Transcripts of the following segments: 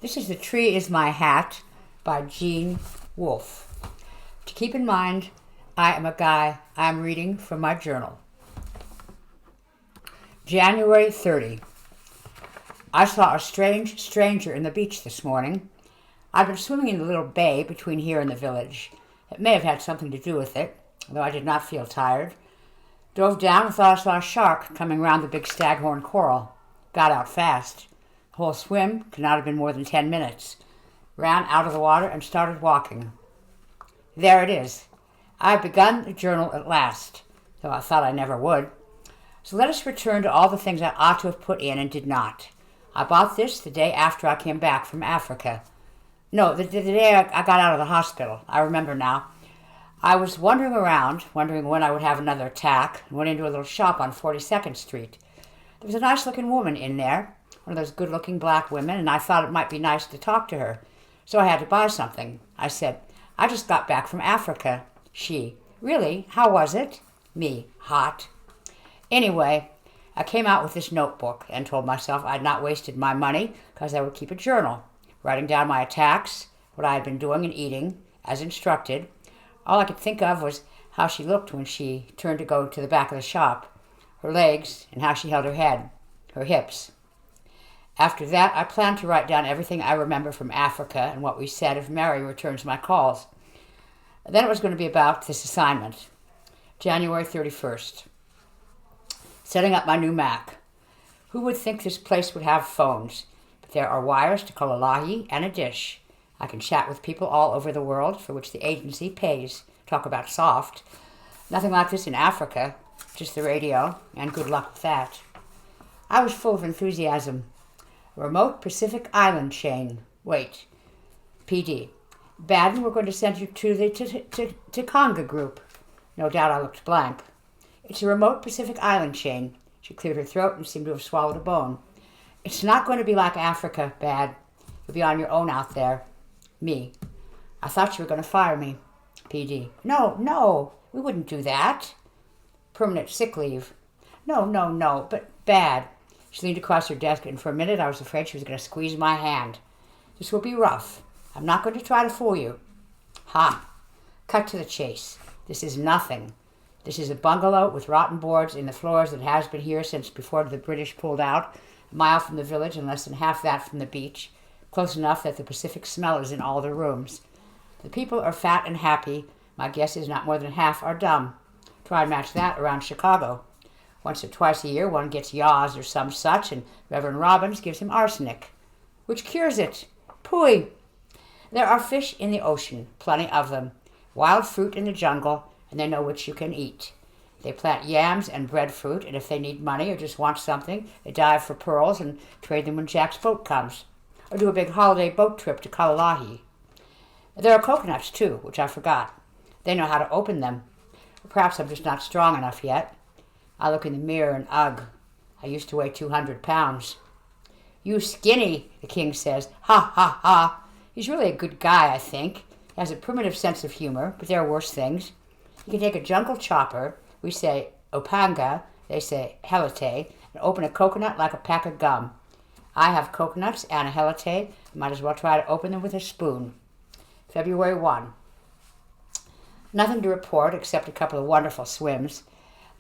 This is The Tree is My Hat by Wolfe. To keep in mind, I am a guy. I am reading from my journal. January 30. I saw a strange stranger in the beach this morning. I've been swimming in the little bay between here and the village. It may have had something to do with it, though I did not feel tired. Dove down and thought I saw a shark coming round the big staghorn coral. Got out fast. The whole swim could not have been more than 10 minutes. Ran out of the water and started walking. There it is. I've begun the journal at last, though I thought I never would. So let us return to all the things I ought to have put in and did not. I bought this the day after I came back from Africa. No, the day I got out of the hospital. I remember now. I was wandering around, wondering when I would have another attack, and went into a little shop on 42nd Street. There was a nice-looking woman in there, one of those good-looking black women, and I thought it might be nice to talk to her. So I had to buy something. I said, I just got back from Africa. She, really? How was it? Me, hot. Anyway, I came out with this notebook and told myself I'd not wasted my money because I would keep a journal, writing down my attacks, what I had been doing and eating, as instructed. All I could think of was how she looked when she turned to go to the back of the shop, her legs, and how she held her head, her hips. After that, I planned to write down everything I remember from Africa and what we said if Mary returns my calls. Then it was going to be about this assignment. January 31st. Setting up my new Mac. Who would think this place would have phones? But there are wires to Kalalahi and a dish. I can chat with people all over the world, for which the agency pays. Talk about soft. Nothing like this in Africa, just the radio, and good luck with that. I was full of enthusiasm. Remote Pacific Island chain. Wait. PD. Baden, we're going to send you to the Hanga group. No doubt I looked blank. It's a remote Pacific Island chain. She cleared her throat and seemed to have swallowed a bone. It's not going to be like Africa, Bad. You'll be on your own out there. Me. I thought you were going to fire me. PD. No, we wouldn't do that. Permanent sick leave. No, but Bad. She leaned across her desk, and for a minute I was afraid she was going to squeeze my hand. This will be rough. I'm not going to try to fool you. Ha! Cut to the chase. This is nothing. This is a bungalow with rotten boards in the floors that has been here since before the British pulled out, a mile from the village and less than half that from the beach, close enough that the Pacific smell is in all the rooms. The people are fat and happy. My guess is not more than half are dumb. Try and match that around Chicago. Once or twice a year one gets yaws or some such, and Reverend Robbins gives him arsenic, which cures it. Pooey! There are fish in the ocean, plenty of them, wild fruit in the jungle, and they know which you can eat. They plant yams and breadfruit, and if they need money or just want something, they dive for pearls and trade them when Jack's boat comes, or do a big holiday boat trip to Kalalahi. There are coconuts, too, which I forgot. They know how to open them. Perhaps I'm just not strong enough yet. I look in the mirror and ugh, I used to weigh 200 pounds. You skinny, the king says. Ha, ha, ha. He's really a good guy, I think. He has a primitive sense of humor, but there are worse things. He can take a jungle chopper, we say opanga, they say helite, and open a coconut like a pack of gum. I have coconuts and a helite. Might as well try to open them with a spoon. February 1. Nothing to report except a couple of wonderful swims.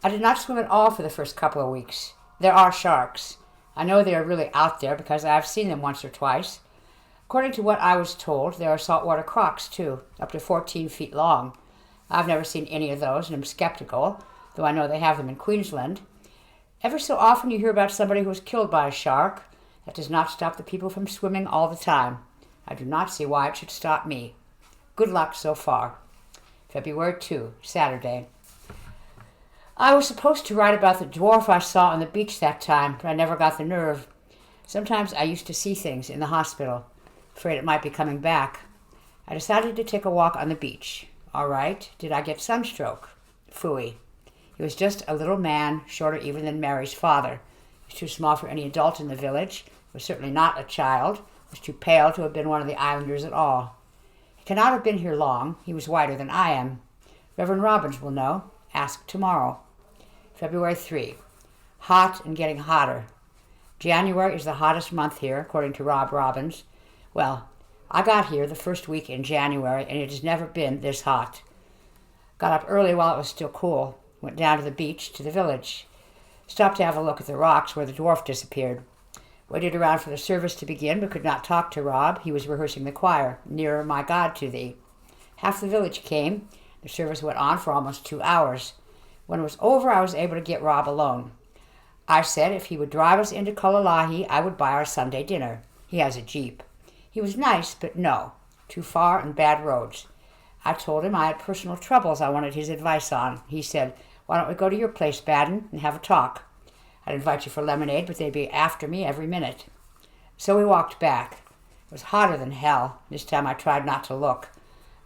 I did not swim at all for the first couple of weeks. There are sharks. I know they are really out there because I have seen them once or twice. According to what I was told, there are saltwater crocs, too, up to 14 feet long. I've never seen any of those, and am skeptical, though I know they have them in Queensland. Ever so often you hear about somebody who was killed by a shark. That does not stop the people from swimming all the time. I do not see why it should stop me. Good luck so far. February 2, Saturday. I was supposed to write about the dwarf I saw on the beach that time, but I never got the nerve. Sometimes I used to see things in the hospital, afraid it might be coming back. I decided to take a walk on the beach. All right. Did I get sunstroke? Phooey. He was just a little man, shorter even than Mary's father. He was too small for any adult in the village. He was certainly not a child. He was too pale to have been one of the islanders at all. He cannot have been here long. He was whiter than I am. Reverend Robbins will know. Ask tomorrow. February 3. Hot and getting hotter. January is the hottest month here, according to Rob Robbins. Well, I got here the first week in January, and it has never been this hot. Got up early while it was still cool, went down to the beach to the village. Stopped to have a look at the rocks where the dwarf disappeared. Waited around for the service to begin, but could not talk to Rob. He was rehearsing the choir, Nearer My God to Thee. Half the village came. The service went on for almost 2 hours. When it was over, I was able to get Rob alone. I said if he would drive us into Kalalahi, I would buy our Sunday dinner. He has a Jeep. He was nice, but no, too far and bad roads. I told him I had personal troubles I wanted his advice on. He said, why don't we go to your place, Baden, and have a talk? I'd invite you for lemonade, but they'd be after me every minute. So we walked back. It was hotter than hell. This time I tried not to look.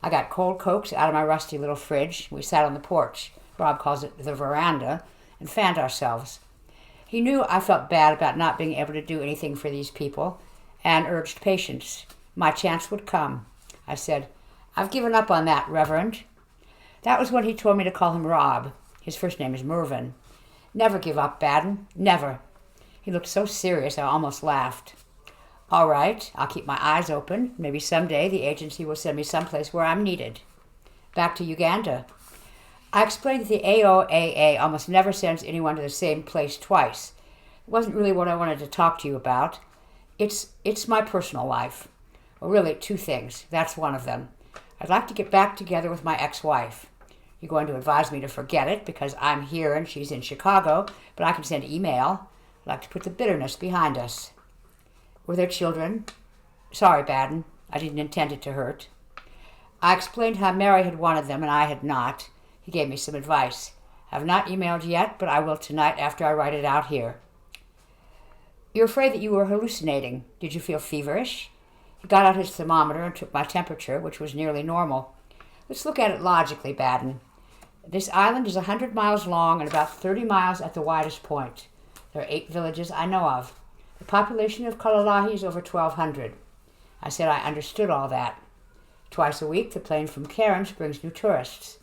I got cold Cokes out of my rusty little fridge. We sat on the porch, Rob calls it the veranda, and fanned ourselves. He knew I felt bad about not being able to do anything for these people, and urged patience. My chance would come. I said, I've given up on that, Reverend. That was when he told me to call him Rob. His first name is Mervyn. Never give up, Baden. Never. He looked so serious I almost laughed. All right, I'll keep my eyes open. Maybe someday the agency will send me someplace where I'm needed. Back to Uganda. I explained that the AOAA almost never sends anyone to the same place twice. It wasn't really what I wanted to talk to you about. It's my personal life. Well, really, 2 things. That's one of them. I'd like to get back together with my ex-wife. You're going to advise me to forget it because I'm here and she's in Chicago, but I can send email. I'd like to put the bitterness behind us. Were there children? Sorry, Baden. I didn't intend it to hurt. I explained how Mary had wanted them and I had not. He gave me some advice. I have not emailed yet, but I will tonight after I write it out here. You're afraid that you were hallucinating. Did you feel feverish? He got out his thermometer and took my temperature, which was nearly normal. Let's look at it logically, Baden. This island is 100 miles long and about 30 miles at the widest point. There are 8 villages I know of. The population of Kalalahi is over 1,200. I said I understood all that. Twice a week, the plane from Cairns brings new tourists,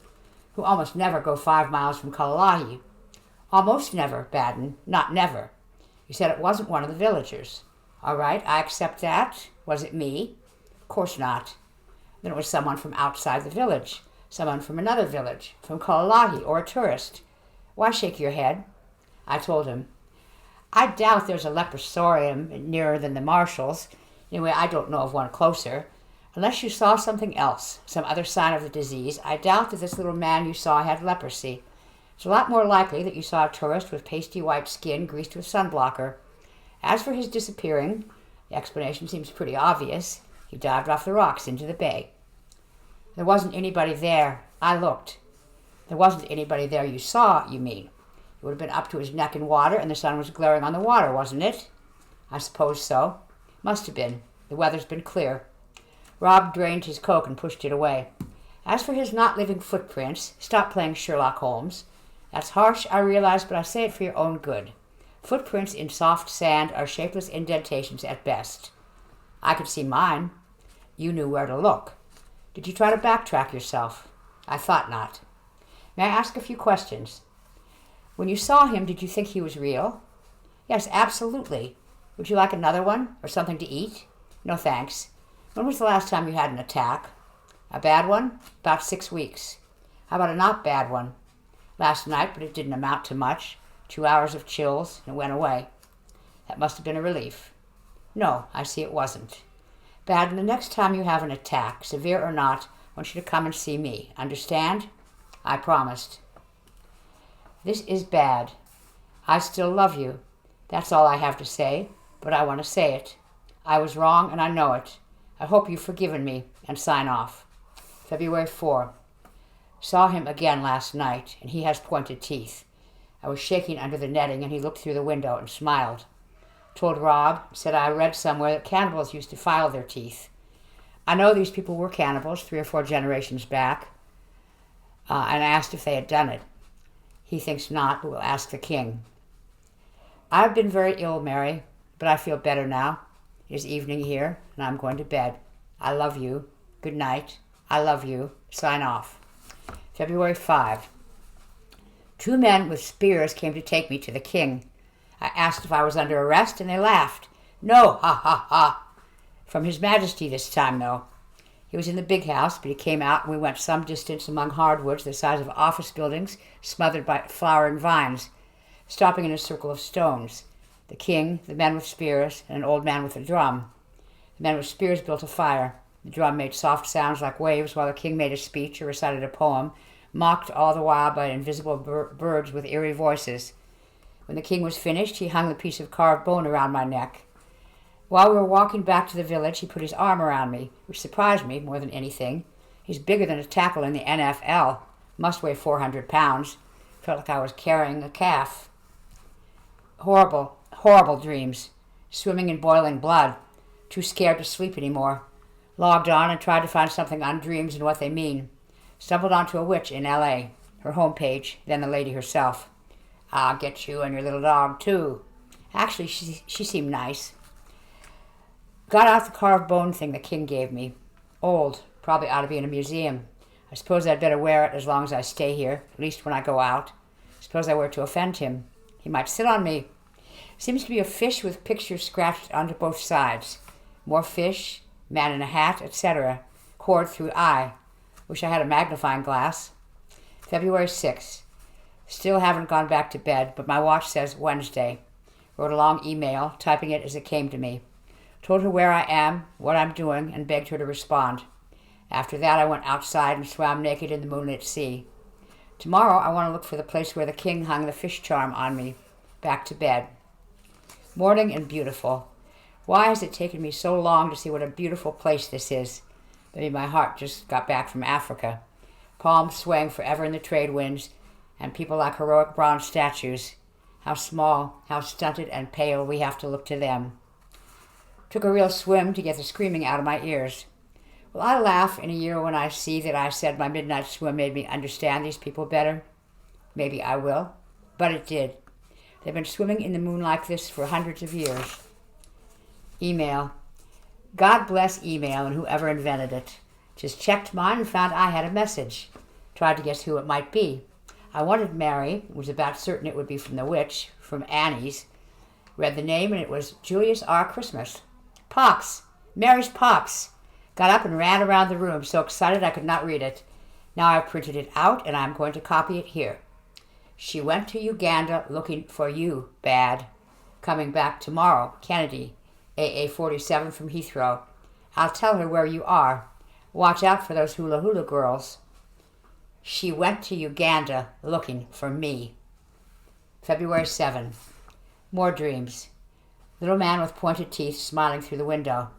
who almost never go 5 miles from Kalalahi. Almost never, Baden, not never. You said it wasn't one of the villagers. All right, I accept that. Was it me? Of course not. Then it was someone from outside the village, someone from another village, from Kalalahi, or a tourist. Why shake your head? I told him. I doubt there's a leprosarium nearer than the Marshalls. Anyway, I don't know of one closer. Unless you saw something else, some other sign of the disease, I doubt that this little man you saw had leprosy. It's a lot more likely that you saw a tourist with pasty white skin greased with sunblocker. As for his disappearing, the explanation seems pretty obvious. He dived off the rocks into the bay. There wasn't anybody there. I looked. There wasn't anybody there you saw, you mean. It would have been up to his neck in water and the sun was glaring on the water, wasn't it? I suppose so. Must have been. The weather's been clear. Rob drained his Coke and pushed it away. As for his not leaving footprints, stop playing Sherlock Holmes. That's harsh, I realize, but I say it for your own good. Footprints in soft sand are shapeless indentations at best. I could see mine. You knew where to look. Did you try to backtrack yourself? I thought not. May I ask a few questions? When you saw him, did you think he was real? Yes, absolutely. Would you like another one, or something to eat? No, thanks. When was the last time you had an attack? A bad one? About 6 weeks. How about a not bad one? Last night, but it didn't amount to much. 2 hours of chills, and it went away. That must have been a relief. No, I see it wasn't. Bad, and the next time you have an attack, severe or not, I want you to come and see me. Understand? I promised. This is bad. I still love you. That's all I have to say, but I want to say it. I was wrong, and I know it. I hope you've forgiven me, and sign off. February 4. Saw him again last night, and he has pointed teeth. I was shaking under the netting, and he looked through the window and smiled. Told Rob, said I read somewhere that cannibals used to file their teeth. I know these people were cannibals 3 or 4 generations back, and I asked if they had done it. He thinks not, but we'll ask the king. I've been very ill, Mary, but I feel better now. It is evening here, and I'm going to bed. I love you. Good night. I love you. Sign off. February 5. 2 men with spears came to take me to the king. I asked if I was under arrest, and they laughed. No, ha, ha, ha. From His Majesty this time, though. He was in the big house, but he came out and we went some distance among hardwoods the size of office buildings smothered by flowering vines, stopping in a circle of stones. The king, the men with spears, and an old man with a drum. The men with spears built a fire. The drum made soft sounds like waves while the king made a speech or recited a poem, mocked all the while by invisible birds with eerie voices. When the king was finished, he hung the piece of carved bone around my neck. While we were walking back to the village, he put his arm around me, which surprised me more than anything. He's bigger than a tackle in the NFL, must weigh 400 pounds. Felt like I was carrying a calf. Horrible, horrible dreams. Swimming in boiling blood. Too scared to sleep anymore. Logged on and tried to find something on dreams and what they mean. Stumbled onto a witch in L.A., her homepage, then the lady herself. I'll get you and your little dog, too. Actually, she seemed nice. Got out the carved bone thing the king gave me. Old, probably ought to be in a museum. I suppose I'd better wear it as long as I stay here, at least when I go out. Suppose I were to offend him. He might sit on me. Seems to be a fish with pictures scratched onto both sides. More fish, man in a hat, etc. Cord through eye. Wish I had a magnifying glass. February 6th. Still haven't gone back to bed, but my watch says Wednesday. Wrote a long email, typing it as it came to me. Told her where I am, what I'm doing, and begged her to respond. After that, I went outside and swam naked in the moonlit sea. Tomorrow, I want to look for the place where the king hung the fish charm on me. Back to bed. Morning and beautiful. Why has it taken me so long to see what a beautiful place this is? Maybe my heart just got back from Africa. Palms swaying forever in the trade winds, and people like heroic bronze statues. How small, how stunted and pale we have to look to them. Took a real swim to get the screaming out of my ears. Will I laugh in a year when I see that I said my midnight swim made me understand these people better? Maybe I will, but it did. They've been swimming in the moon like this for hundreds of years. Email. God bless email and whoever invented it. Just checked mine and found I had a message. Tried to guess who it might be. I wanted Mary, was about certain it would be from the witch, from Annie's. Read the name and it was Julius R. Christmas. Pox! Mary's pox! Got up and ran around the room, so excited I could not read it. Now I've printed it out and I'm going to copy it here. She went to Uganda looking for you, bad. Coming back tomorrow, Kennedy, AA 47 from Heathrow. I'll tell her where you are. Watch out for those hula hula girls. She went to Uganda looking for me. February 7. More dreams. Little man with pointed teeth smiling through the window.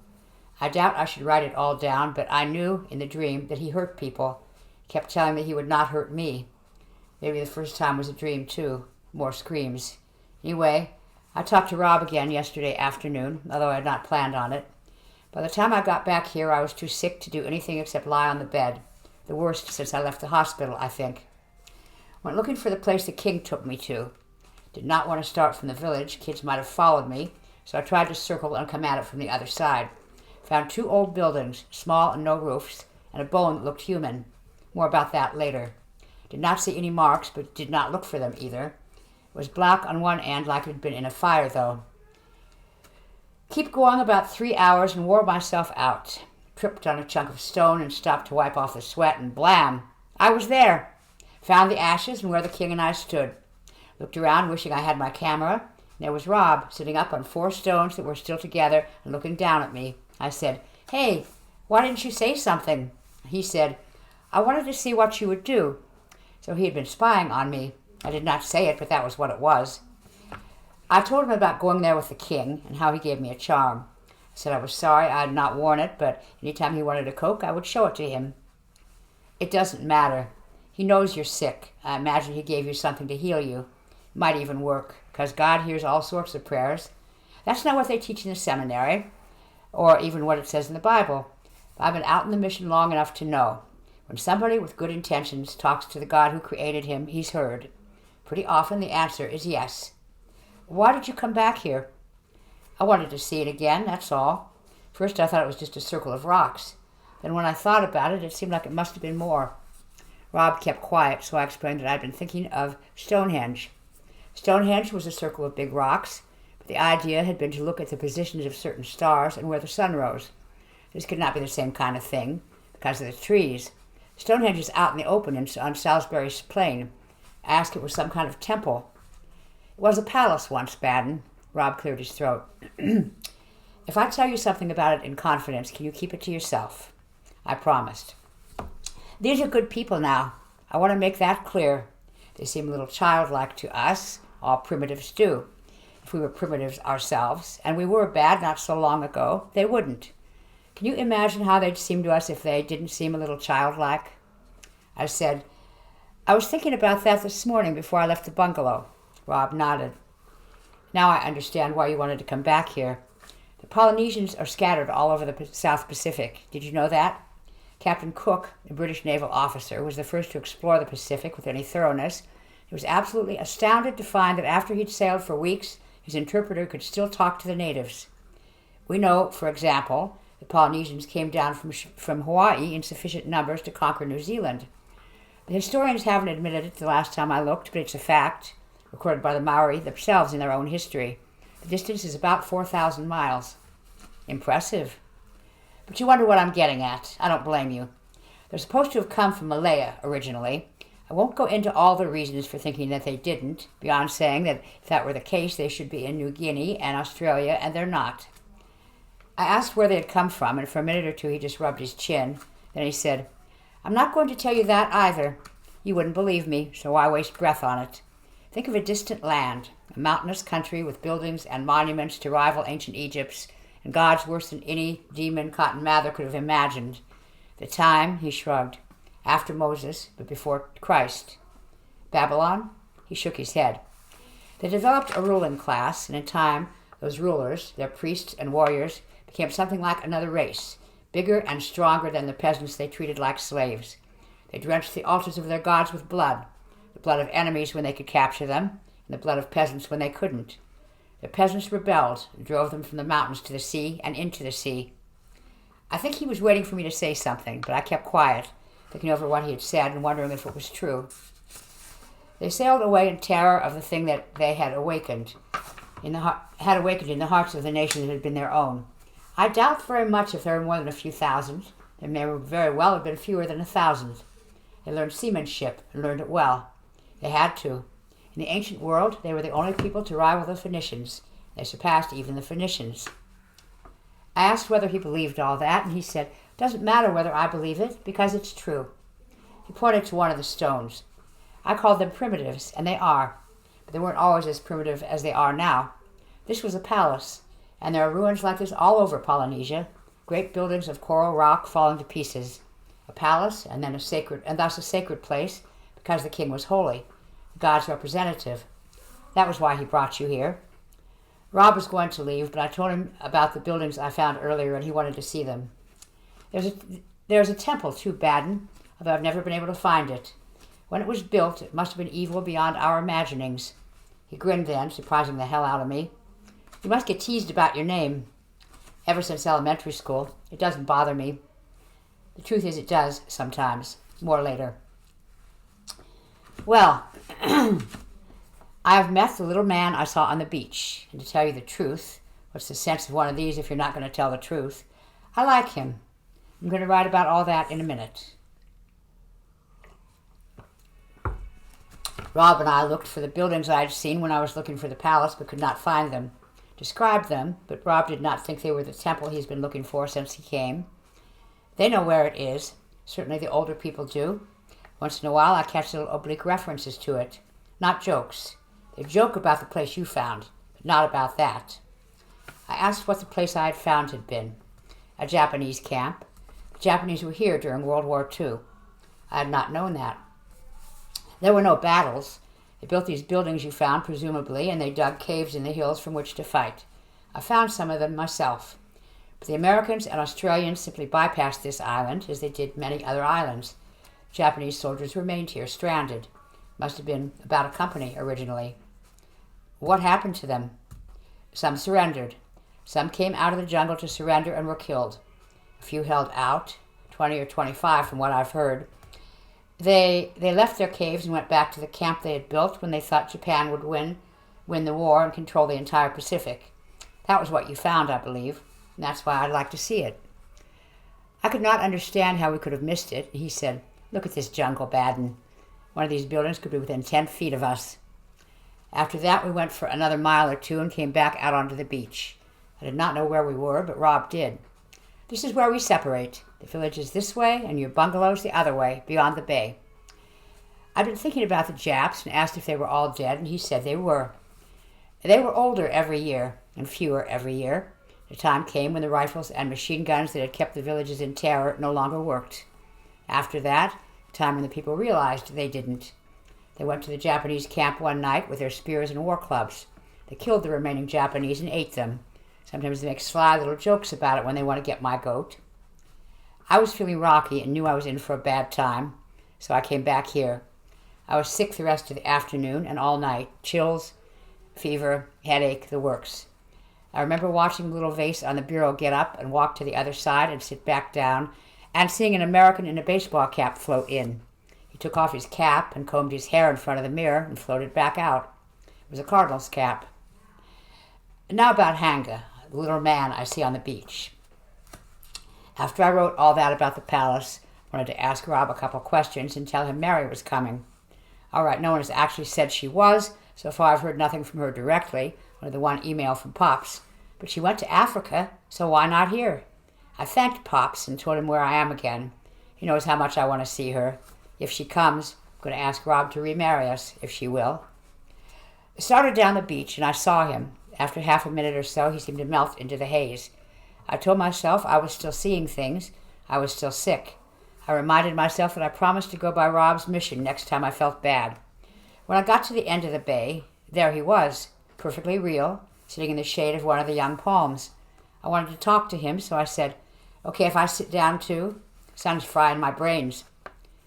I doubt I should write it all down, but I knew in the dream that he hurt people. Kept telling me he would not hurt me. Maybe the first time was a dream, too. More screams. Anyway, I talked to Rob again yesterday afternoon, although I had not planned on it. By the time I got back here, I was too sick to do anything except lie on the bed. The worst since I left the hospital, I think. Went looking for the place the king took me to. Did not want to start from the village. Kids might have followed me, so I tried to circle and come at it from the other side. Found 2 old buildings, small and no roofs, and a bone that looked human. More about that later. Did not see any marks, but did not look for them either. It was black on one end like it had been in a fire, though. Keep going about 3 hours and wore myself out. Tripped on a chunk of stone and stopped to wipe off the sweat, and blam! I was there! Found the ashes and where the king and I stood. Looked around, wishing I had my camera. And there was Rob, sitting up on 4 stones that were still together and looking down at me. I said, "Hey, why didn't you say something?" He said, "I wanted to see what you would do." So he had been spying on me. I did not say it, but that was what it was. I told him about going there with the king and how he gave me a charm. I said I was sorry I had not worn it, but anytime he wanted a Coke, I would show it to him. It doesn't matter. He knows you're sick. I imagine he gave you something to heal you. It might even work, because God hears all sorts of prayers. That's not what they teach in the seminary, or even what it says in the Bible. I've been out in the mission long enough to know. When somebody with good intentions talks to the God who created him, he's heard. Pretty often the answer is yes. Why did you come back here? I wanted to see it again, that's all. First I thought it was just a circle of rocks. Then when I thought about it, it seemed like it must have been more. Rob kept quiet, so I explained that I'd been thinking of Stonehenge. Stonehenge was a circle of big rocks, but the idea had been to look at the positions of certain stars and where the sun rose. This could not be the same kind of thing, because of the trees. Stonehenge is out in the open on Salisbury Plain. I asked if it was some kind of temple. It was a palace once, Baden. Rob cleared his throat. If I tell you something about it in confidence, can you keep it to yourself? I promised. These are good people now. I want to make that clear. They seem a little childlike to us. All primitives do. If we were primitives ourselves, and we were bad not so long ago, they wouldn't. Can you imagine how they'd seem to us if they didn't seem a little childlike? I said, I was thinking about that this morning before I left the bungalow. Rob nodded. Now I understand why you wanted to come back here. The Polynesians are scattered all over the South Pacific. Did you know that? Captain Cook, a British naval officer, was the first to explore the Pacific with any thoroughness. He was absolutely astounded to find that after he'd sailed for weeks, his interpreter could still talk to the natives. We know, for example, the Polynesians came down from Hawaii in sufficient numbers to conquer New Zealand. The historians haven't admitted it the last time I looked, but it's a fact, recorded by the Maori themselves in their own history. The distance is about 4,000 miles. Impressive. But you wonder what I'm getting at. I don't blame you. They're supposed to have come from Malaya originally. I won't go into all the reasons for thinking that they didn't, beyond saying that if that were the case, they should be in New Guinea and Australia, and they're not. I asked where they had come from, and for a minute or two he just rubbed his chin. Then he said, I'm not going to tell you that either. You wouldn't believe me, so why waste breath on it? Think of a distant land, a mountainous country with buildings and monuments to rival ancient Egypt's, and gods worse than any demon Cotton Mather could have imagined. The time, he shrugged, after Moses, but before Christ. Babylon? He shook his head. They developed a ruling class, and in time, those rulers, their priests and warriors, became something like another race, bigger and stronger than the peasants they treated like slaves. They drenched the altars of their gods with blood, the blood of enemies when they could capture them, and the blood of peasants when they couldn't. The peasants rebelled and drove them from the mountains to the sea and into the sea. I think he was waiting for me to say something, but I kept quiet, thinking over what he had said and wondering if it was true. They sailed away in terror of the thing that they had awakened in the hearts of the nation that had been their own. I doubt very much if there were more than a few thousand. There may very well have been fewer than 1,000. They learned seamanship and learned it well. They had to. In the ancient world, they were the only people to rival the Phoenicians. They surpassed even the Phoenicians. I asked whether he believed all that, and he said, doesn't matter whether I believe it, because it's true. He pointed to one of the stones. I called them primitives, and they are. But they weren't always as primitive as they are now. This was a palace, and there are ruins like this all over Polynesia, great buildings of coral rock falling to pieces. A palace, and thus a sacred place, because the king was holy, God's representative. That was why he brought you here. Rob was going to leave, but I told him about the buildings I found earlier, and he wanted to see them. There's a temple, too, Baden, although I've never been able to find it. When it was built, it must have been evil beyond our imaginings. He grinned then, surprising the hell out of me. You must get teased about your name. Ever since elementary school. It doesn't bother me. The truth is it does, sometimes. More later. Well, I have met the little man I saw on the beach. And to tell you the truth, what's the sense of one of these if you're not going to tell the truth? I like him. I'm going to write about all that in a minute. Rob and I looked for the buildings I had seen when I was looking for the palace, but could not find them. Described them, but Rob did not think they were the temple he's been looking for since he came. They know where it is. Certainly the older people do. Once in a while I catch little oblique references to it. Not jokes. They joke about the place you found, but not about that. I asked what the place I had found had been. A Japanese camp. The Japanese were here during World War II. I had not known that. There were no battles. They built these buildings you found, presumably, and they dug caves in the hills from which to fight. I found some of them myself. But the Americans and Australians simply bypassed this island, as they did many other islands. Japanese soldiers remained here, stranded. Must have been about a company originally. What happened to them? Some surrendered. Some came out of the jungle to surrender and were killed. A few held out, 20 or 25 from what I've heard. They left their caves and went back to the camp they had built when they thought Japan would win the war and control the entire Pacific. That was what you found, I believe, and that's why I'd like to see it. I could not understand how we could have missed it. He said, "Look at this jungle, Baden. One of these buildings could be within 10 feet of us." After that, we went for another mile or two and came back out onto the beach. I did not know where we were, but Rob did. "This is where we separate. The village is this way, and your bungalow's the other way, beyond the bay." I'd been thinking about the Japs and asked if they were all dead, and he said they were. They were older every year, and fewer every year. The time came when the rifles and machine guns that had kept the villages in terror no longer worked. After that, the time when the people realized they didn't. They went to the Japanese camp one night with their spears and war clubs. They killed the remaining Japanese and ate them. Sometimes they make sly little jokes about it when they want to get my goat. I was feeling rocky and knew I was in for a bad time, so I came back here. I was sick the rest of the afternoon and all night. Chills, fever, headache, the works. I remember watching the little vase on the bureau get up and walk to the other side and sit back down, and seeing an American in a baseball cap float in. He took off his cap and combed his hair in front of the mirror and floated back out. It was a Cardinals cap. Now about Hanga, the little man I see on the beach. After I wrote all that about the palace, I wanted to ask Rob a couple questions and tell him Mary was coming. All right, no one has actually said she was. So far I've heard nothing from her directly, only the one email from Pops. But she went to Africa, so why not here? I thanked Pops and told him where I am again. He knows how much I want to see her. If she comes, I'm going to ask Rob to remarry us, if she will. I started down the beach and I saw him. After half a minute or so, he seemed to melt into the haze. I told myself I was still seeing things. I was still sick. I reminded myself that I promised to go by Rob's mission next time I felt bad. When I got to the end of the bay, there he was, perfectly real, sitting in the shade of one of the young palms. I wanted to talk to him, so I said, "Okay, if I sit down too? Sun's frying my brains."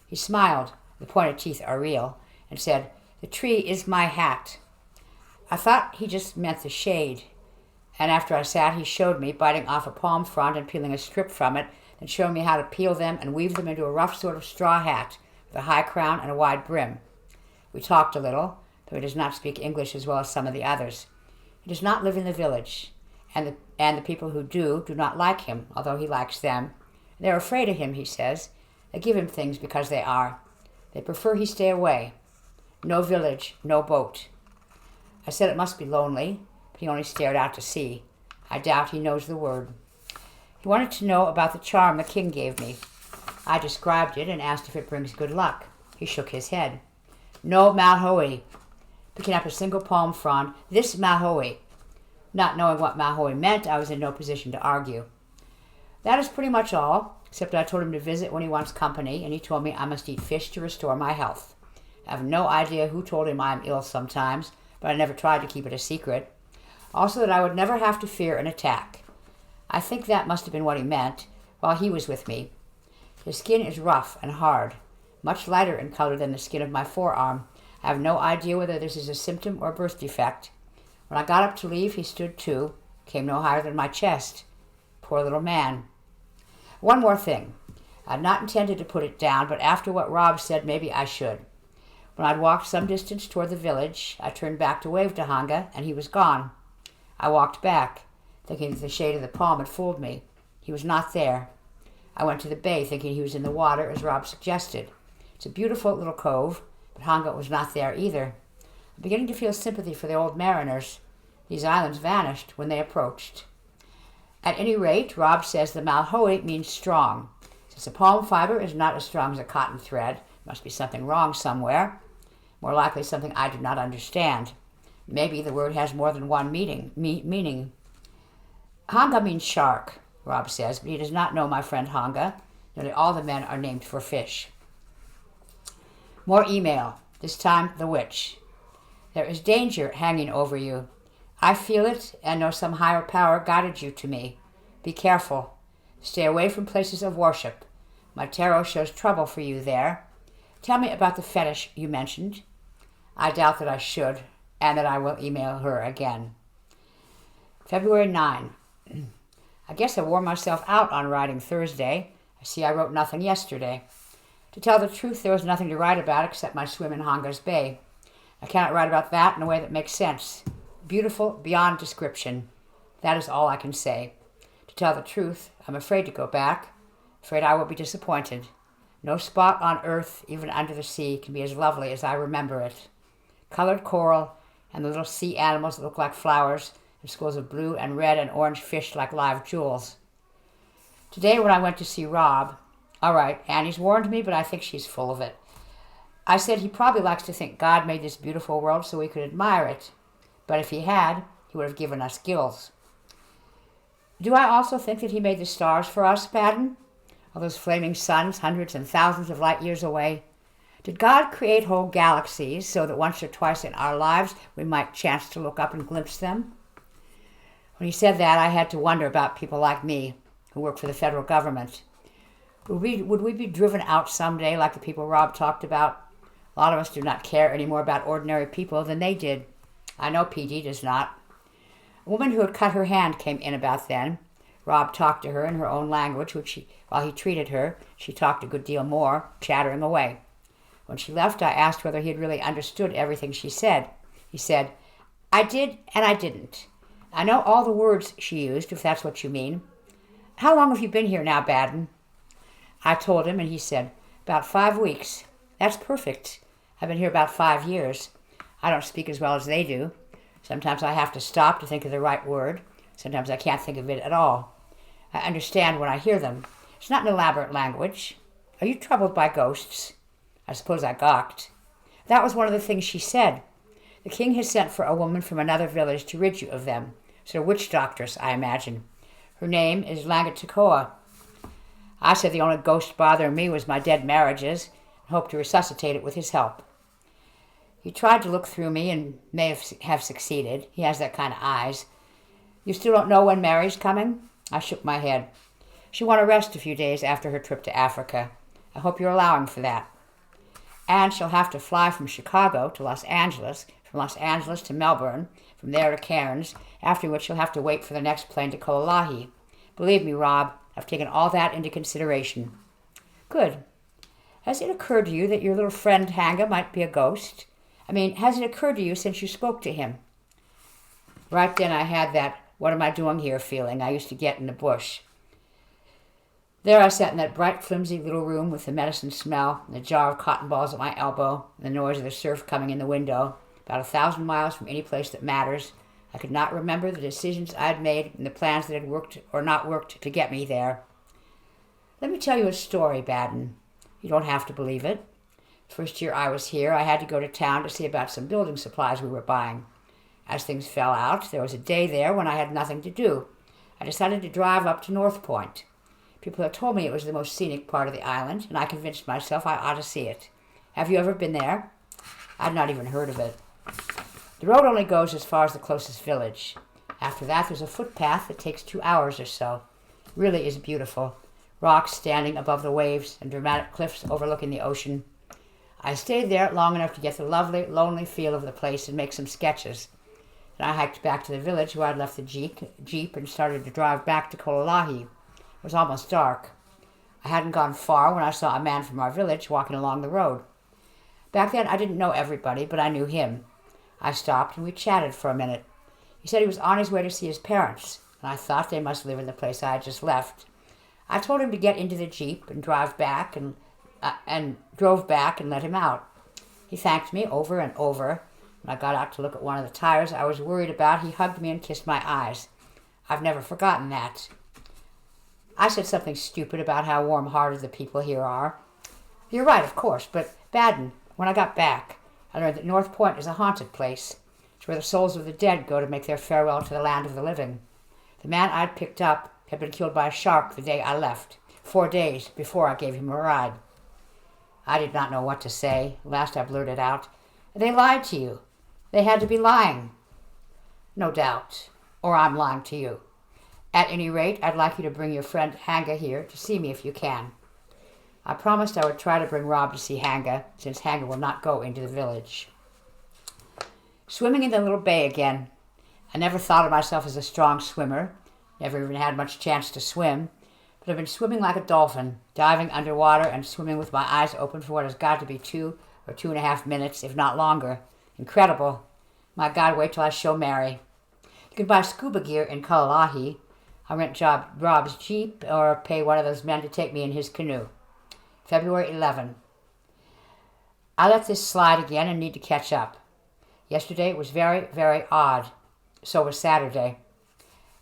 He smiled, the pointed teeth are real, and said, "The tree is my hat." I thought he just meant the shade, and after I sat, he showed me, biting off a palm frond and peeling a strip from it, and showing me how to peel them and weave them into a rough sort of straw hat with a high crown and a wide brim. We talked a little, though he does not speak English as well as some of the others. He does not live in the village, and the people who do not like him, although he likes them. They're afraid of him, he says. They give him things because they are. They prefer he stay away. No village, no boat. I said it must be lonely, but he only stared out to sea. I doubt he knows the word. He wanted to know about the charm the king gave me. I described it and asked if it brings good luck. He shook his head. "No Mahoe." Picking up a single palm frond, "This Mahoe." Not knowing what Mahoe meant, I was in no position to argue. That is pretty much all, except I told him to visit when he wants company, and he told me I must eat fish to restore my health. I have no idea who told him I am ill sometimes, but I never tried to keep it a secret. Also that I would never have to fear an attack. I think that must have been what he meant while he was with me. His skin is rough and hard, much lighter in color than the skin of my forearm. I have no idea whether this is a symptom or a birth defect. When I got up to leave, he stood too, came no higher than my chest. Poor little man. One more thing. I had not intended to put it down, but after what Rob said, maybe I should. When I'd walked some distance toward the village, I turned back to wave to Hanga, and he was gone. I walked back, thinking that the shade of the palm had fooled me. He was not there. I went to the bay, thinking he was in the water, as Rob suggested. It's a beautiful little cove, but Hanga was not there either. I'm beginning to feel sympathy for the old mariners. These islands vanished when they approached. At any rate, Rob says the Malhoe means strong. Since a palm fiber is not as strong as a cotton thread, there must be something wrong somewhere. More likely something I do not understand. Maybe the word has more than one meaning. Hanga means shark, Rob says, but he does not know my friend Hanga. Nearly all the men are named for fish. More email, this time the witch. There is danger hanging over you. I feel it and know some higher power guided you to me. Be careful. Stay away from places of worship. My tarot shows trouble for you there. Tell me about the fetish you mentioned. I doubt that I should, and that I will email her again. February 9. I guess I wore myself out on writing Thursday. I see I wrote nothing yesterday. To tell the truth, there was nothing to write about except my swim in Hanga's Bay. I cannot write about that in a way that makes sense. Beautiful beyond description. That is all I can say. To tell the truth, I'm afraid to go back. Afraid I will be disappointed. No spot on earth, even under the sea, can be as lovely as I remember it. Colored coral and the little sea animals that look like flowers, and schools of blue and red and orange fish like live jewels. Today when I went to see Rob, all right, Annie's warned me, but I think she's full of it. I said he probably likes to think God made this beautiful world so we could admire it. But if he had, he would have given us gills. Do I also think that he made the stars for us, Baden? All those flaming suns hundreds and thousands of light years away? Did God create whole galaxies so that once or twice in our lives we might chance to look up and glimpse them? When he said that, I had to wonder about people like me who work for the federal government. Would we be driven out someday like the people Rob talked about? A lot of us do not care any more about ordinary people than they did. I know PD does not. A woman who had cut her hand came in about then. Rob talked to her in her own language, while he treated her, she talked a good deal more, chattering away. When she left, I asked whether he had really understood everything she said. He said, I did and I didn't. I know all the words she used, if that's what you mean. How long have you been here now, Baden? I told him, and he said, about 5 weeks. That's perfect. I've been here about 5 years. I don't speak as well as they do. Sometimes I have to stop to think of the right word. Sometimes I can't think of it at all. I understand when I hear them. It's not an elaborate language. Are you troubled by ghosts? I suppose I gawked. That was one of the things she said. The king has sent for a woman from another village to rid you of them. Sort of witch doctress, I imagine. Her name is Langatakoa. I said the only ghost bothering me was my dead marriages, and hoped to resuscitate it with his help. He tried to look through me and may have succeeded. He has that kind of eyes. You still don't know when Mary's coming? I shook my head. She'll want to rest a few days after her trip to Africa. I hope you're allowing for that. And she'll have to fly from Chicago to Los Angeles, from Los Angeles to Melbourne, from there to Cairns, after which she'll have to wait for the next plane to Kololahi. Believe me, Rob, I've taken all that into consideration. Good. Has it occurred to you that your little friend Hanga might be a ghost? Has it occurred to you since you spoke to him? Right then I had that what am I doing here feeling I used to get in the bush. There I sat in that bright, flimsy little room with the medicine smell and the jar of cotton balls at my elbow and the noise of the surf coming in the window, about 1,000 miles from any place that matters. I could not remember the decisions I had made and the plans that had worked or not worked to get me there. Let me tell you a story, Baden. You don't have to believe it. First year I was here, I had to go to town to see about some building supplies we were buying. As things fell out, there was a day there when I had nothing to do. I decided to drive up to North Point. People had told me it was the most scenic part of the island, and I convinced myself I ought to see it. Have you ever been there? I'd not even heard of it. The road only goes as far as the closest village. After that, there's a footpath that takes 2 hours or so. It really is beautiful. Rocks standing above the waves and dramatic cliffs overlooking the ocean. I stayed there long enough to get the lovely, lonely feel of the place and make some sketches. Then I hiked back to the village where I'd left the jeep and started to drive back to Kololahi. It was almost dark. I hadn't gone far when I saw a man from our village walking along the road. Back then I didn't know everybody, but I knew him. I stopped and we chatted for a minute. He said he was on his way to see his parents, and I thought they must live in the place I had just left. I told him to get into the jeep and drive back and drove back and let him out. He thanked me over and over. When I got out to look at one of the tires I was worried about, he hugged me and kissed my eyes. I've never forgotten that. I said something stupid about how warm-hearted the people here are. You're right, of course, but Baden, when I got back, I learned that North Point is a haunted place. It's where the souls of the dead go to make their farewell to the land of the living. The man I'd picked up had been killed by a shark the day I left, 4 days before I gave him a ride. I did not know what to say. Last I blurted out, They lied to you. They had to be lying. No doubt. Or I'm lying to you. At any rate, I'd like you to bring your friend Hanga here to see me if you can. I promised I would try to bring Rob to see Hanga, since Hanga will not go into the village. Swimming in the little bay again. I never thought of myself as a strong swimmer, never even had much chance to swim, but I've been swimming like a dolphin, diving underwater and swimming with my eyes open for what has got to be 2 or 2.5 minutes, if not longer. Incredible. My God, wait till I show Mary. You can buy scuba gear in Kalalahi. I'll rent Rob's Jeep or pay one of those men to take me in his canoe. February 11. I let this slide again and need to catch up. Yesterday was very, very odd. So was Saturday.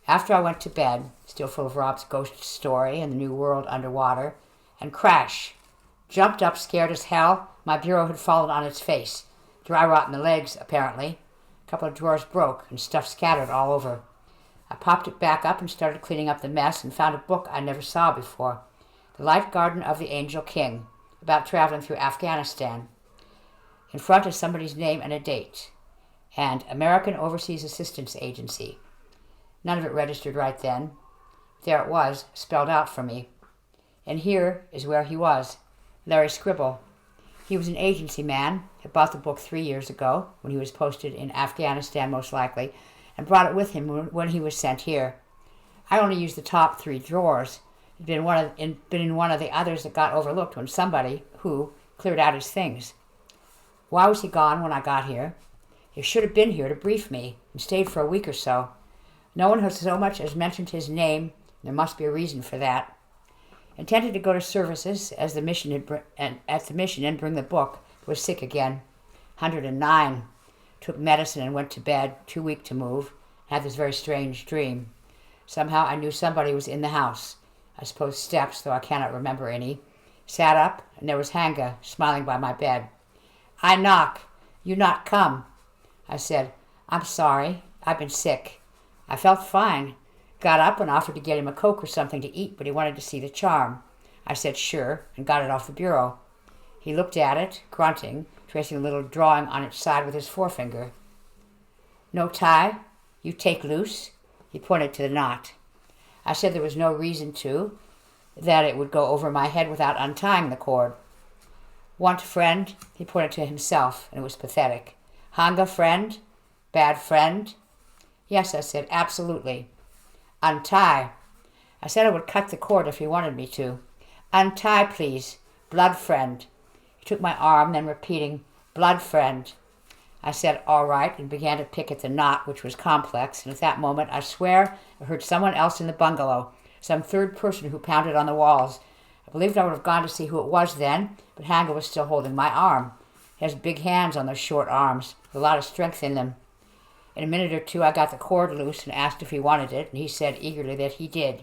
After I went to bed, still full of Rob's ghost story and the new world underwater, and crash. Jumped up, scared as hell. My bureau had fallen on its face. Dry rot in the legs, apparently. A couple of drawers broke and stuff scattered all over. I popped it back up and started cleaning up the mess and found a book I never saw before. The Life Garden of the Angel King, about traveling through Afghanistan. In front is somebody's name and a date. And American Overseas Assistance Agency. None of it registered right then. There it was, spelled out for me. And here is where he was, Larry Scribble. He was an agency man, had bought the book 3 years ago, when he was posted in Afghanistan most likely, and brought it with him when he was sent here. I only used the top 3 drawers. It had been in one of the others that got overlooked when somebody, who, cleared out his things. Why was he gone when I got here? He should have been here to brief me, and stayed for a week or so. No one has so much as mentioned his name. There must be a reason for that. Intended to go to services at the mission and bring the book, but was sick again. 109. Took medicine and went to bed, too weak to move. Had this very strange dream. Somehow I knew somebody was in the house. I suppose steps, though I cannot remember any. Sat up, and there was Hanga, smiling by my bed. I knock. You not come. I said, I'm sorry. I've been sick. I felt fine. Got up and offered to get him a Coke or something to eat, but he wanted to see the charm. I said sure, and got it off the bureau. He looked at it, grunting, tracing a little drawing on its side with his forefinger. No tie? You take loose? He pointed to the knot. I said there was no reason to, that it would go over my head without untying the cord. Want friend? He pointed to himself, and it was pathetic. Hanga friend? Bad friend? Yes, I said, absolutely. Untie. I said I would cut the cord if he wanted me to. Untie, please. Blood friend. He took my arm, then repeating, blood friend. I said, all right, and began to pick at the knot, which was complex, and at that moment, I swear, I heard someone else in the bungalow, some third person who pounded on the walls. I believed I would have gone to see who it was then, but Hanga was still holding my arm. He has big hands on those short arms, with a lot of strength in them. In a minute or two, I got the cord loose and asked if he wanted it, and he said eagerly that he did.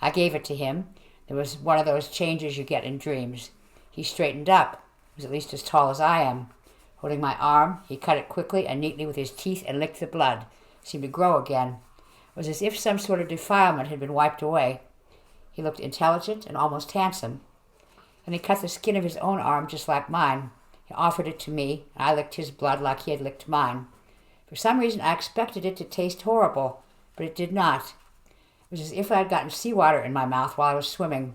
I gave it to him. There was one of those changes you get in dreams. He straightened up. He was at least as tall as I am. Holding my arm, he cut it quickly and neatly with his teeth and licked the blood. It seemed to grow again. It was as if some sort of defilement had been wiped away. He looked intelligent and almost handsome. And he cut the skin of his own arm just like mine. He offered it to me, and I licked his blood like he had licked mine. For some reason, I expected it to taste horrible, but it did not. It was as if I had gotten seawater in my mouth while I was swimming.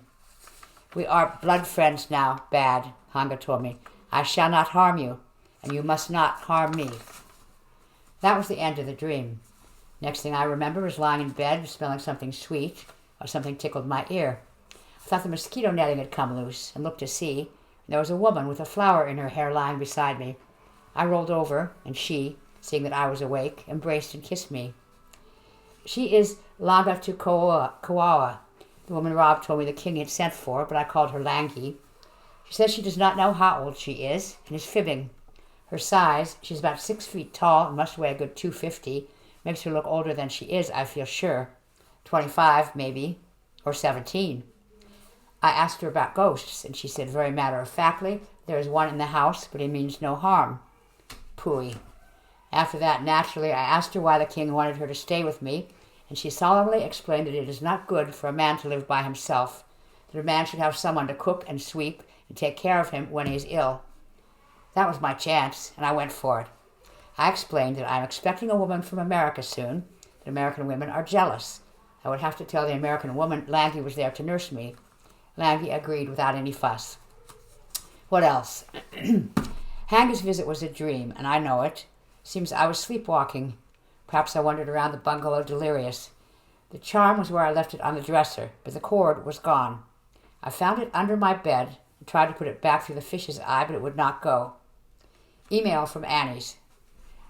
We are blood friends now, Bad, Hanga told me. I shall not harm you, and you must not harm me. That was the end of the dream. Next thing I remember was lying in bed, smelling something sweet, or something tickled my ear. I thought the mosquito netting had come loose, and looked to see, and there was a woman with a flower in her hair lying beside me. I rolled over, and she, seeing that I was awake, embraced and kissed me. She is Langa to Kawawa, the woman Rob told me the king had sent for, but I called her Langi. She says she does not know how old she is, and is fibbing. Her size, she's about 6 feet tall and must weigh a good 250, makes her look older than she is, I feel sure. 25, maybe, or 17. I asked her about ghosts, and she said very matter-of-factly, there is one in the house, but he means no harm. Pooey. After that, naturally, I asked her why the king wanted her to stay with me, and she solemnly explained that it is not good for a man to live by himself, that a man should have someone to cook and sweep and take care of him when he is ill. That was my chance, and I went for it. I explained that I am expecting a woman from America soon, that American women are jealous. I would have to tell the American woman Langi was there to nurse me. Langi agreed without any fuss. What else? Hanga's visit was a dream, and I know it. Seems I was sleepwalking. Perhaps I wandered around the bungalow delirious. The charm was where I left it on the dresser, but the cord was gone. I found it under my bed and tried to put it back through the fish's eye, but it would not go. Email from Annie's.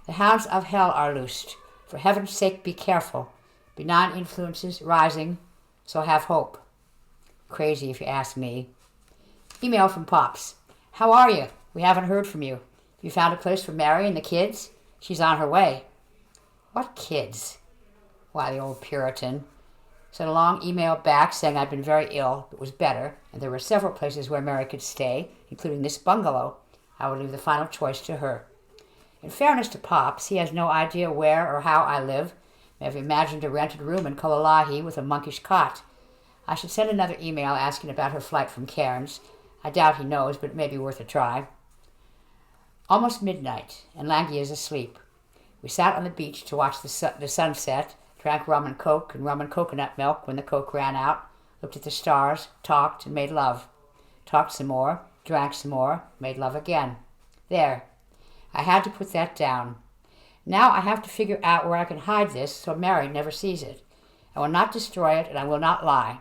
The hounds of hell are loosed. For heaven's sake, be careful. Benign influences rising. so have hope. Crazy if you ask me. Email from Pops. How are you? We haven't heard from you. You found a place for Mary and the kids? She's on her way. What kids? Why, the old Puritan. Sent a long email back saying I'd been very ill, but was better, and there were several places where Mary could stay, including this bungalow. I would leave the final choice to her. In fairness to Pops, he has no idea where or how I live. May have imagined a rented room in Kololahi with a monkish cot. I should send another email asking about her flight from Cairns. I doubt he knows, but it may be worth a try. Almost midnight, and Langy is asleep. We sat on the beach to watch the sunset, drank rum and coconut milk when the coke ran out, looked at the stars, talked, and made love. Talked some more, drank some more, made love again. There. I had to put that down. Now I have to figure out where I can hide this so Mary never sees it. I will not destroy it, and I will not lie.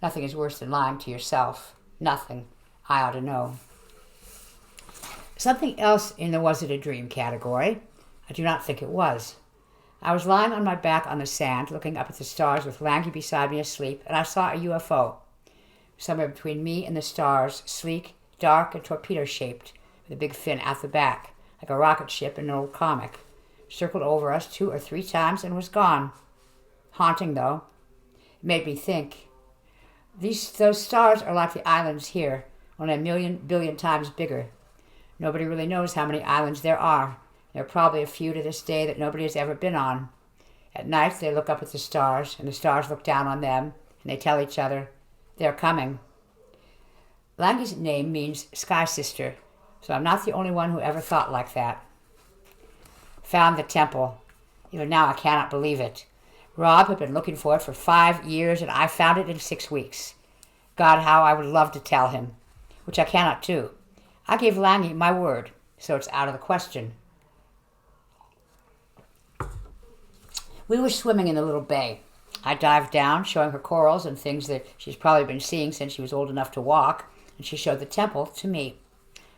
Nothing is worse than lying to yourself. Nothing. I ought to know. Something else in the was it a dream category. I do not think it was. I was lying on my back on the sand, looking up at the stars with Langy beside me asleep, and I saw a UFO. Somewhere between me and the stars, sleek, dark, and torpedo-shaped, with a big fin at the back, like a rocket ship in an old comic. Circled over us 2 or 3 times and was gone. Haunting, though. It made me think. Those stars are like the islands here, only a million billion times bigger. Nobody really knows how many islands there are. There are probably a few to this day that nobody has ever been on. At night they look up at the stars, and the stars look down on them, and they tell each other, they're coming. Langy's name means Sky Sister, so I'm not the only one who ever thought like that. Found the temple. Even now I cannot believe it. Rob had been looking for it for 5 years, and I found it in 6 weeks. God, how I would love to tell him, which I cannot do. I gave Langy my word, so it's out of the question. We were swimming in the little bay. I dived down, showing her corals and things that she's probably been seeing since she was old enough to walk, and she showed the temple to me.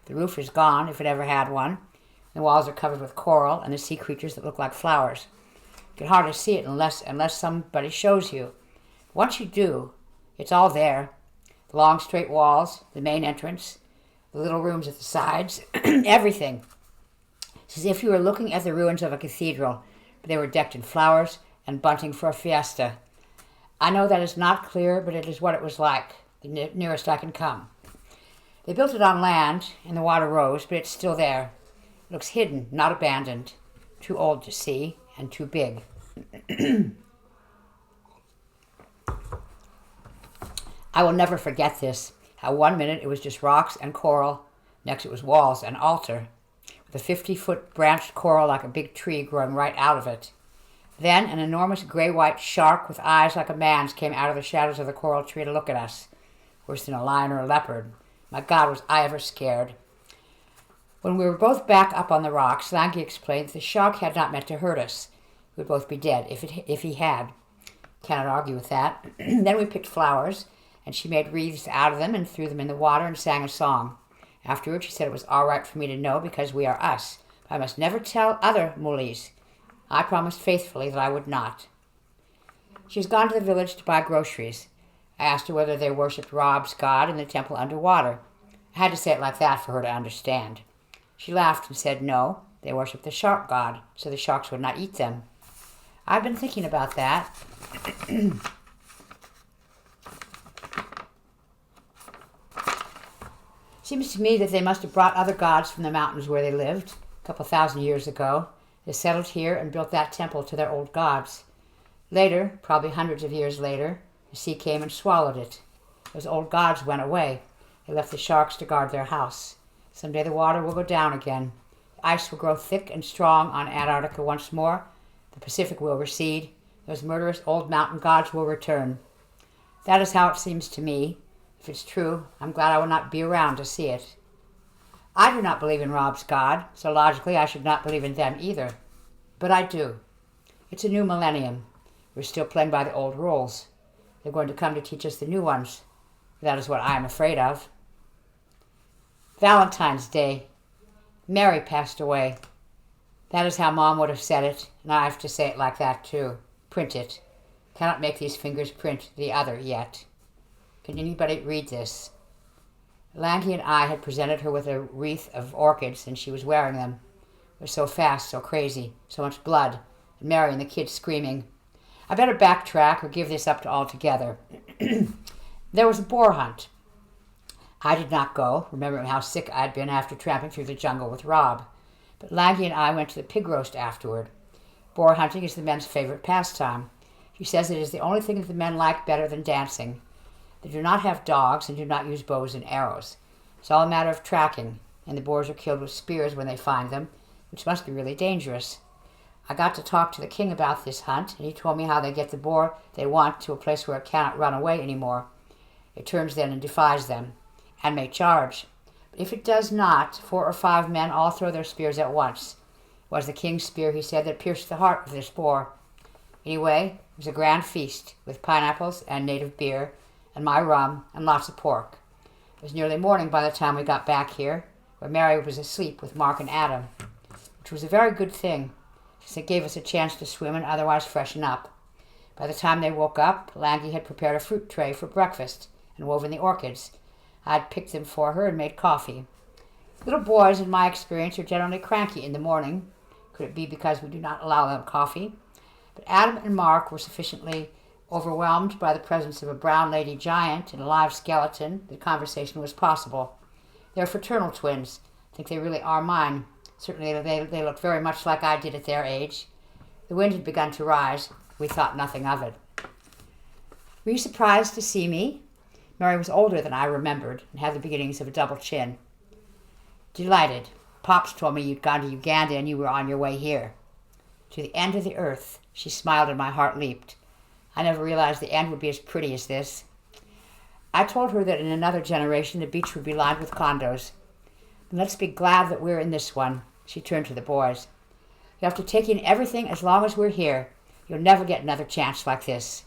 The roof is gone, if it ever had one. The walls are covered with coral and the sea creatures that look like flowers. You can hardly see it unless somebody shows you. Once you do, it's all there. The long straight walls, the main entrance, the little rooms at the sides, everything. It's as if you were looking at the ruins of a cathedral, but they were decked in flowers and bunting for a fiesta. I know that is not clear, but it is what it was like, the nearest I can come. They built it on land, and the water rose, but it's still there. It looks hidden, not abandoned. Too old to see, and too big. I will never forget this, how 1 minute it was just rocks and coral, next it was walls and altar, with a 50-foot branched coral like a big tree growing right out of it. Then an enormous gray-white shark with eyes like a man's came out of the shadows of the coral tree to look at us. Worse than a lion or a leopard. My God, was I ever scared. When we were both back up on the rocks, Langy explained that the shark had not meant to hurt us. We would both be dead if he had. Cannot argue with that. Then we picked flowers, and she made wreaths out of them and threw them in the water and sang a song. Afterwards, she said it was all right for me to know because we are us. But I must never tell other mullies. I promised faithfully that I would not. She has gone to the village to buy groceries. I asked her whether they worshipped Rob's god in the temple underwater. I had to say it like that for her to understand. She laughed and said no, they worship the shark god, so the sharks would not eat them. I've been thinking about that. Seems to me that they must have brought other gods from the mountains where they lived, a couple 1,000 years ago. They settled here and built that temple to their old gods. Later, probably hundreds of years later, the sea came and swallowed it. Those old gods went away. They left the sharks to guard their house. Someday the water will go down again. The ice will grow thick and strong on Antarctica once more. The Pacific will recede. Those murderous old mountain gods will return. That is how it seems to me. If it's true, I'm glad I will not be around to see it. I do not believe in Rob's God, so logically I should not believe in them either. But I do. It's a new millennium. We're still playing by the old rules. They're going to come to teach us the new ones. That is what I am afraid of. Valentine's Day. Mary passed away. That is how Mom would have said it, and I have to say it like that too. Print it. Cannot make these fingers print the other yet. Can anybody read this? Lanky and I had presented her with a wreath of orchids, and she was wearing them. It was so fast, so crazy, so much blood, and Mary and the kids screaming. I better backtrack or give this up to altogether. There was a boar hunt. I did not go, remembering how sick I'd been after tramping through the jungle with Rob. But Lanky and I went to the pig roast afterward. Boar hunting is the men's favorite pastime. She says it is the only thing that the men like better than dancing. They do not have dogs and do not use bows and arrows. It's all a matter of tracking, and the boars are killed with spears when they find them, which must be really dangerous. I got to talk to the king about this hunt, and he told me how they get the boar they want to a place where it cannot run away anymore. It turns then and defies them, and may charge. But if it does not, 4 or 5 men all throw their spears at once. It was the king's spear, he said, that pierced the heart of this boar. Anyway, it was a grand feast, with pineapples and native beer, and my rum, and lots of pork. It was nearly morning by the time we got back here, where Mary was asleep with Mark and Adam, which was a very good thing, since it gave us a chance to swim and otherwise freshen up. By the time they woke up, Lanky had prepared a fruit tray for breakfast and woven the orchids. I had picked them for her and made coffee. Little boys, in my experience, are generally cranky in the morning. Could it be because we do not allow them coffee? But Adam and Mark were sufficiently overwhelmed by the presence of a brown lady giant and a live skeleton that conversation was possible. They're fraternal twins. I think they really are mine. Certainly they look very much like I did at their age. The wind had begun to rise. We thought nothing of it. Were you surprised to see me? Mary was older than I remembered and had the beginnings of a double chin. Delighted. Pops told me you'd gone to Uganda and you were on your way here. To the end of the earth. She smiled and my heart leaped. I never realized the end would be as pretty as this. I told her that in another generation the beach would be lined with condos. Let's be glad that we're in this one. She turned to the boys. You have to take in everything as long as we're here. You'll never get another chance like this.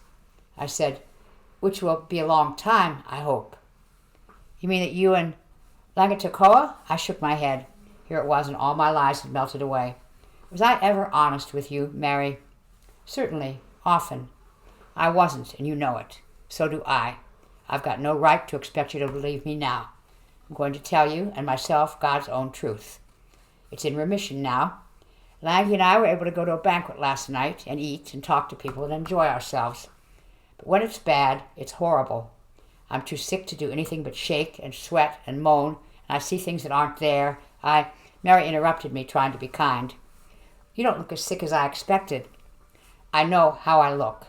I said, which will be a long time, I hope. You mean that you and Langatakoa? I shook my head. Here it was, and all my lies had melted away. Was I ever honest with you, Mary? Certainly, often. I wasn't, and you know it. So do I. I've got no right to expect you to believe me now. I'm going to tell you, and myself, God's own truth. It's in remission now. Langy and I were able to go to a banquet last night and eat and talk to people and enjoy ourselves. But when it's bad, it's horrible. I'm too sick to do anything but shake and sweat and moan, and I see things that aren't there. Mary interrupted me, trying to be kind. You don't look as sick as I expected. I know how I look.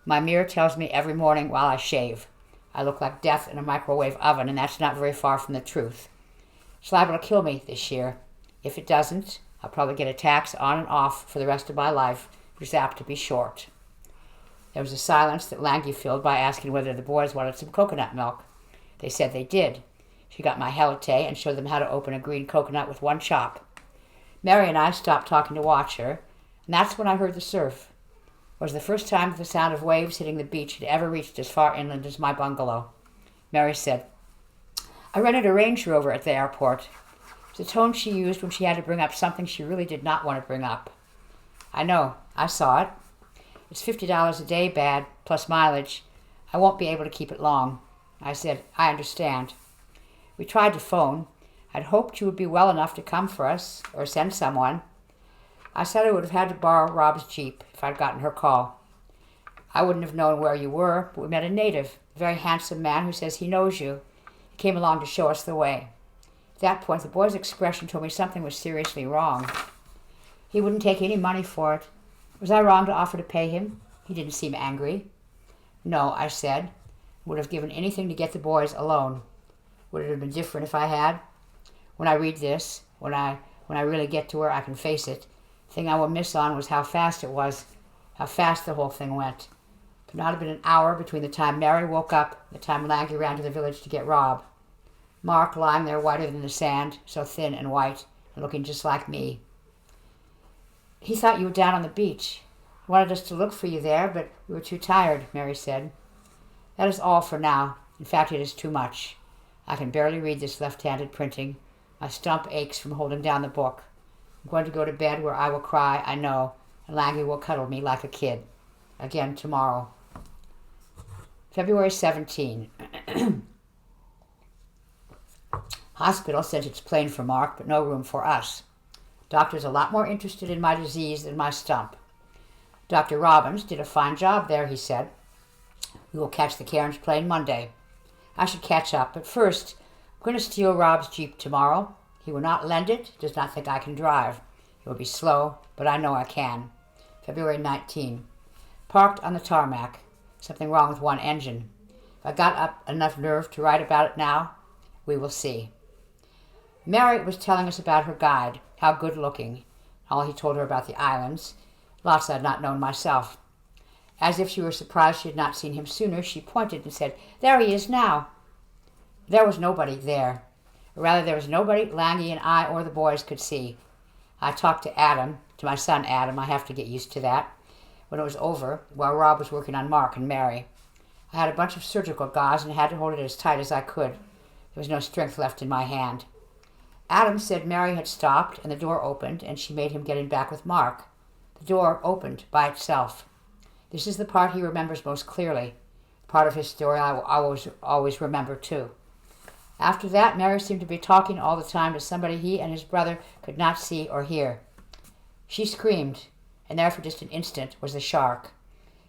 My mirror tells me every morning while I shave. I look like death in a microwave oven, and that's not very far from the truth. It's liable to kill me this year. If it doesn't, I'll probably get attacks on and off for the rest of my life, which is apt to be short. There was a silence that Langy filled by asking whether the boys wanted some coconut milk. They said they did. She got my helite and showed them how to open a green coconut with one chop. Mary and I stopped talking to watch her, and that's when I heard the surf. It was the first time the sound of waves hitting the beach had ever reached as far inland as my bungalow. Mary said, I rented a Range Rover at the airport. It was the tone she used when she had to bring up something she really did not want to bring up. I know. I saw it. It's $50 a day bad, plus mileage. I won't be able to keep it long. I said, I understand. We tried to phone. I'd hoped you would be well enough to come for us, or send someone. I said I would have had to borrow Rob's Jeep if I'd gotten her call. I wouldn't have known where you were, but we met a native, a very handsome man who says he knows you. He came along to show us the way. At that point, the boy's expression told me something was seriously wrong. He wouldn't take any money for it. Was I wrong to offer to pay him? He didn't seem angry. No, I said. Would have given anything to get the boys alone. Would it have been different if I had? When I read this, when I really get to where I can face it, the thing I will miss on was how fast it was, how fast the whole thing went. It could not have been an hour between the time Mary woke up and the time Langy ran to the village to get Rob. Mark lying there whiter than the sand, so thin and white, and looking just like me. He thought you were down on the beach. He wanted us to look for you there, but we were too tired, Mary said. That is all for now. In fact, it is too much. I can barely read this left-handed printing. My stump aches from holding down the book. I'm going to go to bed where I will cry, I know, and Langy will cuddle me like a kid. Again tomorrow. February 17. Hospital sent its plane for Mark, but no room for us. Doctor's a lot more interested in my disease than my stump. Dr. Robbins did a fine job there, he said. We will catch the Cairns plane Monday. I should catch up, but first, I'm going to steal Rob's Jeep tomorrow. He will not lend it, does not think I can drive. It will be slow, but I know I can. February 19. Parked on the tarmac. Something wrong with one engine. If I got up enough nerve to write about it now, we will see. Mary was telling us about her guide, how good-looking, all he told her about the islands, lots I had not known myself. As if she were surprised she had not seen him sooner, she pointed and said, "There he is now." There was nobody there. Or rather, there was nobody Langy and I or the boys could see. I talked to Adam, to my son Adam, I have to get used to that, when it was over, while Rob was working on Mark and Mary. I had a bunch of surgical gauze and had to hold it as tight as I could. There was no strength left in my hand. Adam said Mary had stopped and the door opened and she made him get in back with Mark. The door opened by itself. This is the part he remembers most clearly. Part of his story I will always remember too. After that, Mary seemed to be talking all the time to somebody he and his brother could not see or hear. She screamed, and there for just an instant was the shark.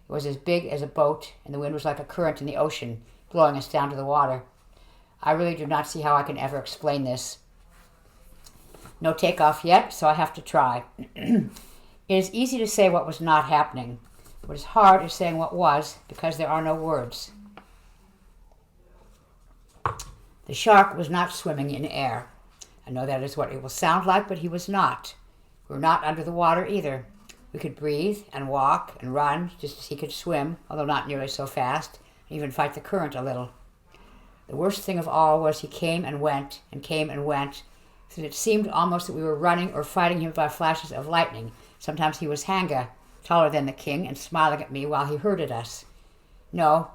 It was as big as a boat, and the wind was like a current in the ocean, blowing us down to the water. I really do not see how I can ever explain this. No takeoff yet, so I have to try. It is easy to say what was not happening. What is hard is saying what was, because there are no words. The shark was not swimming in air. I know that is what it will sound like, but he was not. We were not under the water either. We could breathe and walk and run just as he could swim, although not nearly so fast, and even fight the current a little. The worst thing of all was he came and went, so that it seemed almost that we were running or fighting him by flashes of lightning. Sometimes he was Hanga, taller than the king, and smiling at me while he herded us. No,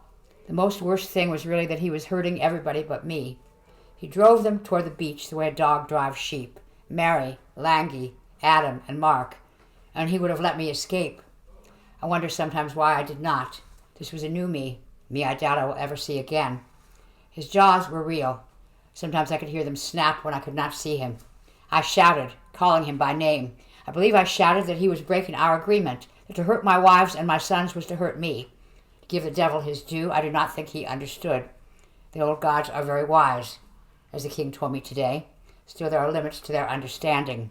the most worst thing was really that he was herding everybody but me. He drove them toward the beach the way a dog drives sheep. Mary, Langy, Adam, and Mark. And he would have let me escape. I wonder sometimes why I did not. This was a new me I doubt I will ever see again. His jaws were real. Sometimes I could hear them snap when I could not see him. I shouted, calling him by name. I believe I shouted that he was breaking our agreement, that to hurt my wives and my sons was to hurt me. To give the devil his due, I do not think he understood. The old gods are very wise, as the king told me today. Still, there are limits to their understanding.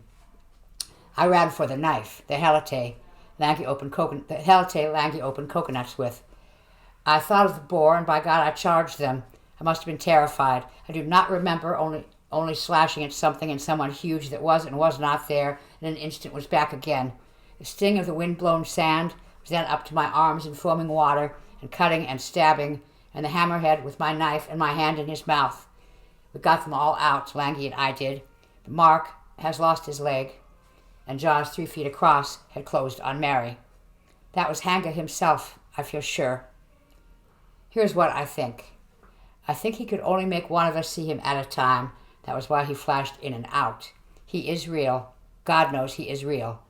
I ran for the knife, the helite Langy opened coconuts with. I thought of the boar, and by God, I charged them. I must have been terrified. I do not remember only slashing at something and someone huge that was and was not there, and in an instant was back again. The sting of the wind-blown sand was then up to my arms in foaming water, and cutting and stabbing, and the hammerhead with my knife and my hand in his mouth. We got them all out, Langy and I did. But Mark has lost his leg, and jaws 3 feet across had closed on Mary. That was Hanga himself, I feel sure. Here's what I think. I think he could only make one of us see him at a time. That was why he flashed in and out. He is real. God knows he is real.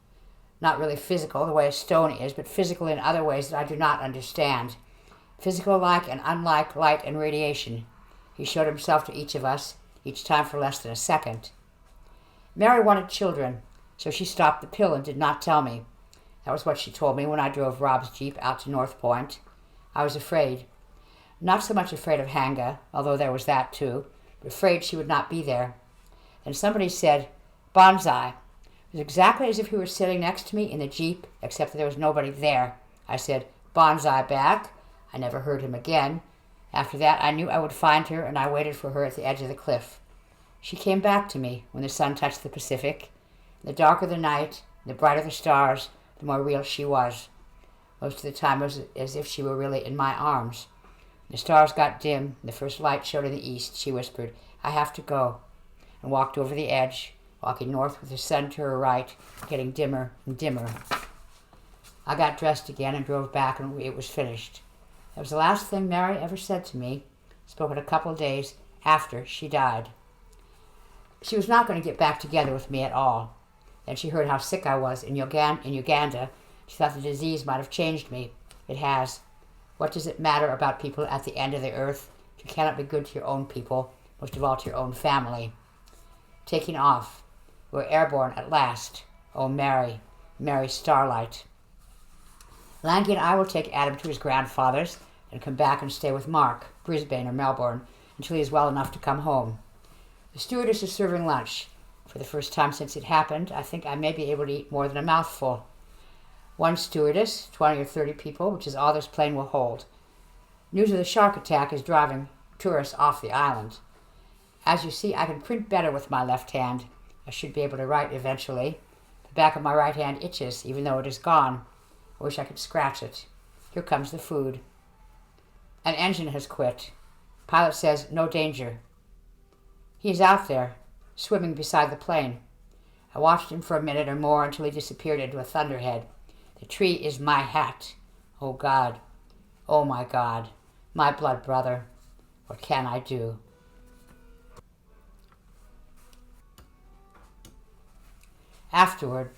Not really physical, the way a stone is, but physical in other ways that I do not understand. Physical-like and unlike light and radiation. He showed himself to each of us, each time for less than a second. Mary wanted children, so she stopped the pill and did not tell me. That was what she told me when I drove Rob's Jeep out to North Point. I was afraid. Not so much afraid of Hanga, although there was that too, but afraid she would not be there. Then somebody said, "Bonsai." It was exactly as if he were sitting next to me in the Jeep, except that there was nobody there. I said, "Bonsai back." I never heard him again. After that, I knew I would find her, and I waited for her at the edge of the cliff. She came back to me when the sun touched the Pacific. The darker the night, the brighter the stars, the more real she was. Most of the time it was as if she were really in my arms. The stars got dim, and the first light showed in the east. She whispered, "I have to go," and walked over the edge, walking north with the sun to her right, getting dimmer and dimmer. I got dressed again and drove back, and it was finished. That was the last thing Mary ever said to me, spoken a couple of days after she died. She was not going to get back together with me at all. Then she heard how sick I was in Uganda. She thought the disease might have changed me. It has. What does it matter about people at the end of the earth? You cannot be good to your own people, most of all to your own family. Taking off. We're airborne at last. Oh, Mary, Mary Starlight. Lanky and I will take Adam to his grandfather's and come back and stay with Mark, Brisbane or Melbourne, until he is well enough to come home. The stewardess is serving lunch. For the first time since it happened, I think I may be able to eat more than a mouthful. One stewardess, 20 or 30 people, which is all this plane will hold. News of the shark attack is driving tourists off the island. As you see, I can print better with my left hand. I should be able to write eventually. The back of my right hand itches, even though it is gone. I wish I could scratch it. Here comes the food. An engine has quit. Pilot says, no danger. He is out there, swimming beside the plane. I watched him for a minute or more until he disappeared into a thunderhead. The tree is my hat. Oh God. Oh my God. My blood brother. What can I do? Afterward.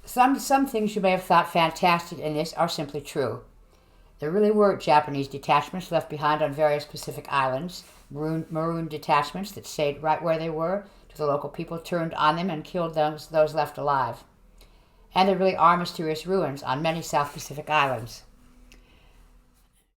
Some things you may have thought fantastic in this are simply true. There really were Japanese detachments left behind on various Pacific islands, maroon detachments that stayed right where they were till the local people turned on them and killed those left alive. And there really are mysterious ruins on many South Pacific islands.